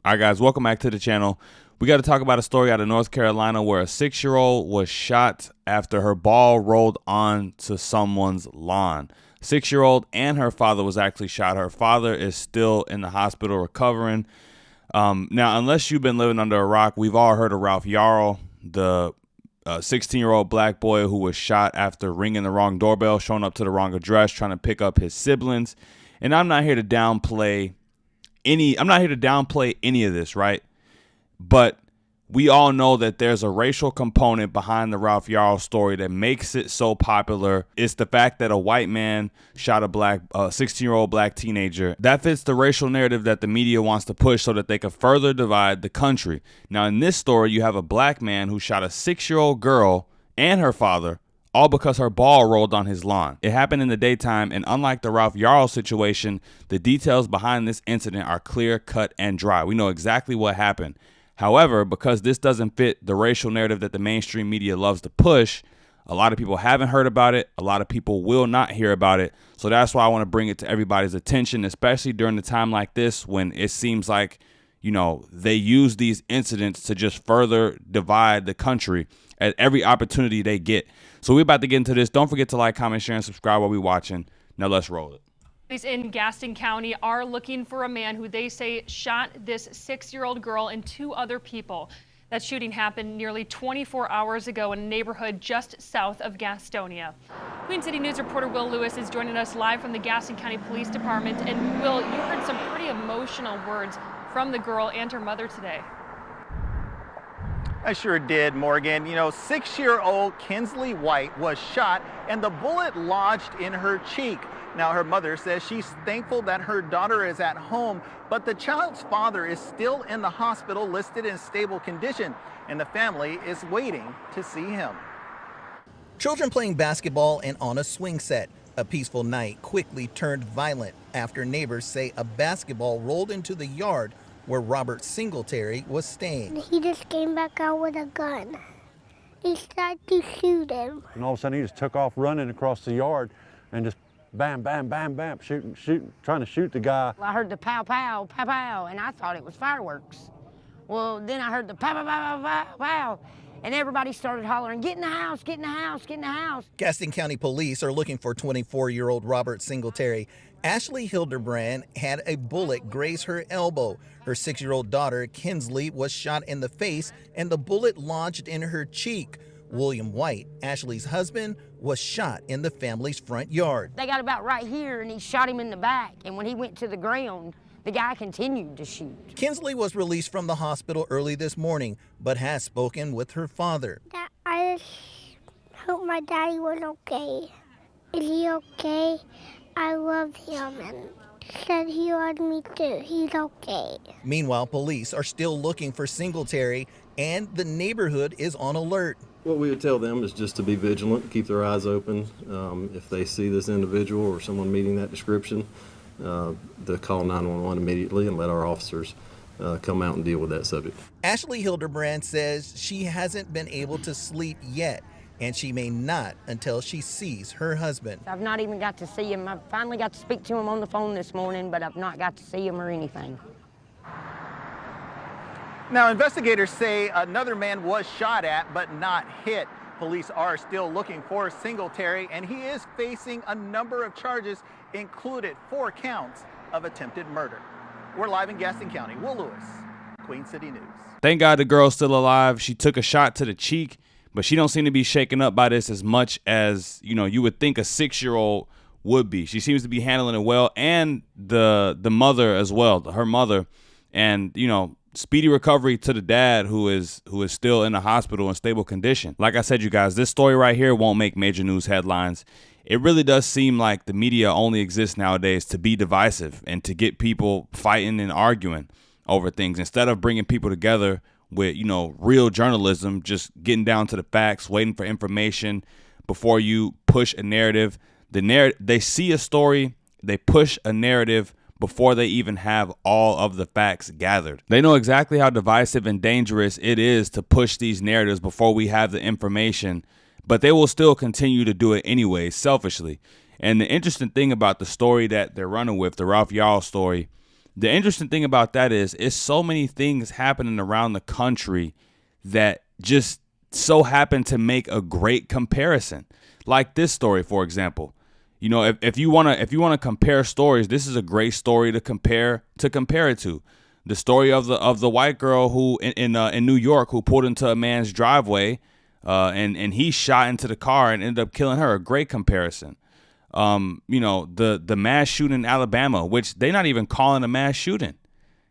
All right, guys, welcome back to the channel. We got to talk about a story out of North Carolina where a 6-year-old was shot after her ball rolled onto someone's lawn. 6-year-old and her father was actually shot. Her father is still in the hospital recovering. Now, unless you've been living under a rock, we've all heard of Ralph Yarl, the 16-year-old black boy who was shot after ringing the wrong doorbell, showing up to the wrong address, trying to pick up his siblings. And I'm not here to downplay any of this, right? But we all know that there's a racial component behind the Ralph Yarl story that makes it so popular. It's the fact that a white man shot a 16-year-old black teenager. That fits the racial narrative that the media wants to push so that they can further divide the country. Now, in this story, you have a black man who shot a 6-year-old girl and her father, all because her ball rolled on his lawn. It happened in the daytime, and unlike the Ralph Yarl situation, the details behind this incident are clear, cut, and dry. We know exactly what happened. However, because this doesn't fit the racial narrative that the mainstream media loves to push, a lot of people haven't heard about it. A lot of people will not hear about it. So that's why I want to bring it to everybody's attention, especially during a time like this when it seems like, you know, they use these incidents to just further divide the country at every opportunity they get. So we're about to get into this. Don't forget to like, comment, share, and subscribe while we're watching. Now let's roll it. Police in Gaston County are looking for a man who they say shot this 6-year-old girl and 2 other people. That shooting happened nearly 24 hours ago in a neighborhood just south of Gastonia. Queen City News reporter Will Lewis is joining us live from the Gaston County Police Department. And Will, you heard some pretty emotional words from the girl and her mother today. I sure did, Morgan. You know, 6-year-old Kinsley White was shot and the bullet lodged in her cheek. Now, her mother says she's thankful that her daughter is at home, but the child's father is still in the hospital listed in stable condition, and the family is waiting to see him. Children playing basketball and on a swing set. A peaceful night quickly turned violent after neighbors say a basketball rolled into the yard where Robert Singletary was staying. He just came back out with a gun. He started to shoot him. And all of a sudden he just took off running across the yard and just bam, bam, bam, bam, shooting, trying to shoot the guy. I heard the pow, pow, pow, pow, and I thought it was fireworks. Well, then I heard the pow, pow, pow, pow, pow, pow, and everybody started hollering, get in the house, get in the house, get in the house. Gaston County Police are looking for 24-year-old Robert Singletary. Ashley Hildebrand had a bullet graze her elbow. Her 6-year-old daughter, Kinsley, was shot in the face and the bullet lodged in her cheek. William White, Ashley's husband, was shot in the family's front yard. They got about right here and he shot him in the back, and when he went to the ground, the guy continued to shoot. Kinsley was released from the hospital early this morning, but has spoken with her father. I just hope my daddy was okay. Is he okay? I love him and said he loved me too. He's okay. Meanwhile, police are still looking for Singletary and the neighborhood is on alert. What we would tell them is just to be vigilant, keep their eyes open. If they see this individual or someone meeting that description, to call 911 immediately and let our officers come out and deal with that subject. Ashley Hildebrand says she hasn't been able to sleep yet, and she may not until she sees her husband. I've not even got to see him. I finally got to speak to him on the phone this morning, but I've not got to see him or anything. Now, investigators say another man was shot at but not hit. Police are still looking for Singletary, and he is facing a number of charges, included 4 counts of attempted murder. We're live in Gaston County. Will Lewis, Queen City News. Thank God the girl's still alive. She took a shot to the cheek, but she don't seem to be shaken up by this as much as, you know, you would think a 6-year-old would be. She seems to be handling it well, and the mother as well, her mother, and, you know, speedy recovery to the dad who is still in the hospital in stable condition. Like I said, you guys, this story right here won't make major news headlines. It really does seem like the media only exists nowadays to be divisive and to get people fighting and arguing over things instead of bringing people together with, you know, real journalism, just getting down to the facts, waiting for information before you push a narrative. They see a story, they push a narrative before they even have all of the facts gathered. They know exactly how divisive and dangerous it is to push these narratives before we have the information, but they will still continue to do it anyway, selfishly. And the interesting thing about the story that they're running with, the Ralph Yarl story, The interesting thing about that is it's so many things happening around the country that just so happen to make a great comparison. Like this story, for example. You know, if you wanna compare stories, this is a great story to compare it to. The story of the white girl who in New York who pulled into a man's driveway, and he shot into the car and ended up killing her. A great comparison. You know, the mass shooting in Alabama, which they're not even calling a mass shooting.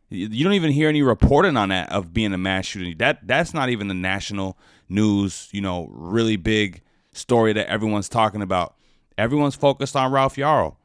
You don't even hear any reporting on that of being a mass shooting. That's not even the national news, you know, really big story that everyone's talking about. Everyone's focused on Ralph Yarl.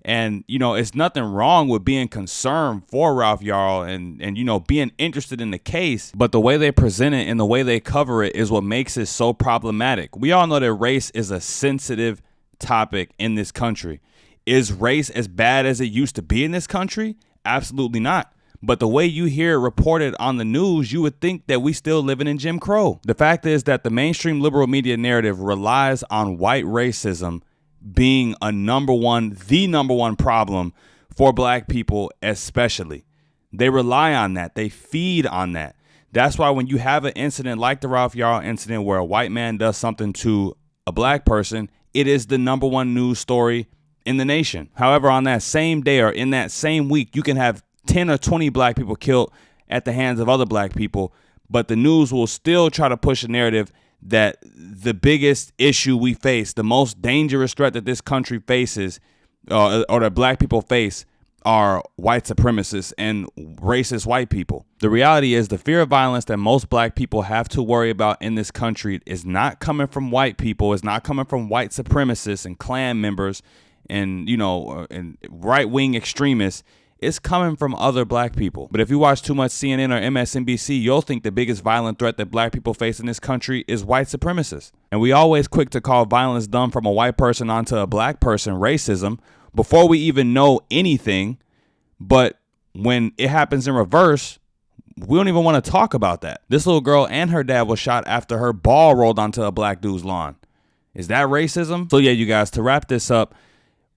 And, you know, it's nothing wrong with being concerned for Ralph Yarl and, you know, being interested in the case. But the way they present it and the way they cover it is what makes it so problematic. We all know that race is a sensitive topic in this country. Is race as bad as it used to be in this country? Absolutely not. But the way you hear it reported on the news, you would think that we still living in Jim Crow. The fact is that the mainstream liberal media narrative relies on white racism being the number one problem for black people, especially. They rely on that. They feed on that. That's why when you have an incident like the Ralph Yarl incident where a white man does something to a black person, it is the number one news story in the nation. However, on that same day or in that same week, you can have 10 or 20 black people killed at the hands of other black people, but the news will still try to push a narrative that the biggest issue we face, the most dangerous threat that this country faces, or that black people face, are white supremacists and racist white people. The reality is the fear of violence that most black people have to worry about in this country is not coming from white people, is not coming from white supremacists and Klan members and, you know, and right-wing extremists. It's coming from other black people. But if you watch too much CNN or MSNBC, you'll think the biggest violent threat that black people face in this country is white supremacists. And we always quick to call violence done from a white person onto a black person racism before we even know anything. But when it happens in reverse, we don't even want to talk about that. This little girl and her dad was shot after her ball rolled onto a black dude's lawn. Is that racism? So yeah, you guys, to wrap this up,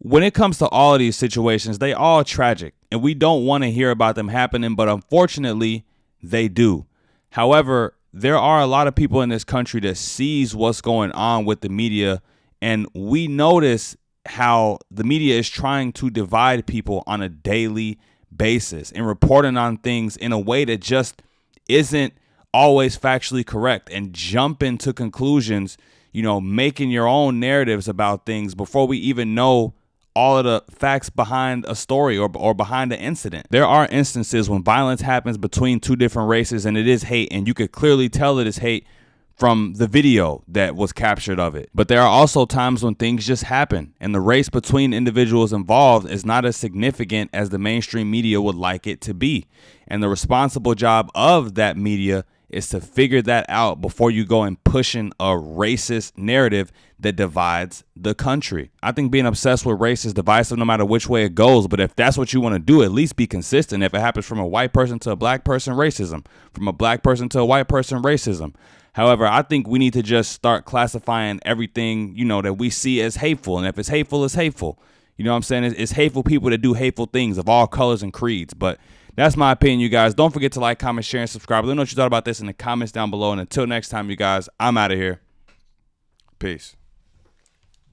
when it comes to all of these situations, they all tragic and we don't want to hear about them happening, but unfortunately they do. However, there are a lot of people in this country that sees what's going on with the media, and we notice how the media is trying to divide people on a daily basis and reporting on things in a way that just isn't always factually correct and jumping to conclusions, you know, making your own narratives about things before we even know all of the facts behind a story or behind an incident. There are instances when violence happens between two different races and it is hate, and you could clearly tell it is hate from the video that was captured of it. But there are also times when things just happen and the race between individuals involved is not as significant as the mainstream media would like it to be. And the responsible job of that media is to figure that out before you go and pushing a racist narrative that divides the country. I think being obsessed with race is divisive no matter which way it goes, but if that's what you want to do, at least be consistent. If it happens from a white person to a black person, racism. From a black person to a white person, racism. However, I think we need to just start classifying everything, you know, that we see as hateful. And if it's hateful, it's hateful. You know what I'm saying? It's hateful people that do hateful things of all colors and creeds. But that's my opinion, you guys. Don't forget to like, comment, share, and subscribe. Let me know what you thought about this in the comments down below. And until next time, you guys, I'm out of here. Peace.